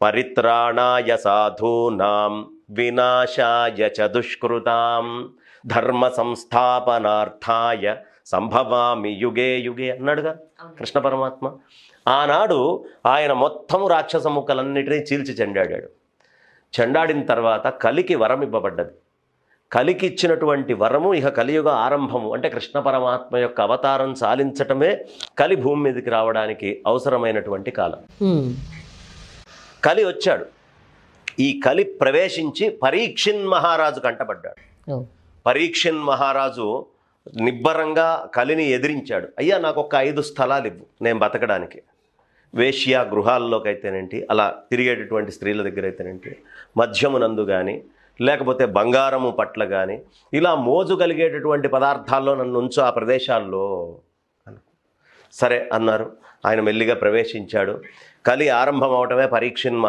పరిత్రాణాయ సాధూనాం వినాశాయ చ దుష్కృతాం ధర్మ సంస్థాపనార్థాయ సంభవామి యుగే యుగే అన్నాడుగా కృష్ణ పరమాత్మ. ఆనాడు ఆయన మొత్తం రాక్షస ముక్కలన్నిటినీ చీల్చి చెండాడాడు. చెండాడిన తర్వాత కలికి వరం ఇవ్వబడ్డది. కలికి ఇచ్చినటువంటి వరము ఇక కలియుగ ఆరంభము అంటే కృష్ణ పరమాత్మ యొక్క అవతారం సాలించటమే కలి భూమి మీదకి రావడానికి అవసరమైనటువంటి కాలం. కలి వచ్చాడు. ఈ కలి ప్రవేశించి పరీక్షిన్ మహారాజు కంటపడ్డాడు. పరీక్షిన్ మహారాజు నిబ్బరంగా కలిని ఎదిరించాడు. అయ్యా నాకు ఒక 5 స్థలాలు ఇవ్వు నేను బతకడానికి. వేశ్యా గృహాల్లోకి అయితేనేంటి, అలా తిరిగేటటువంటి స్త్రీల దగ్గర అయితేనేంటి, మద్యమునందు కానీ లేకపోతే బంగారము పట్ల కానీ ఇలా మోజు కలిగేటటువంటి పదార్థాల్లో నన్ను ఉంచు ఆ ప్రదేశాల్లో. సరే అన్నారు. ఆయన మెల్లిగా ప్రవేశించాడు. కలి ఆరంభం అవటమే పరీక్షిన్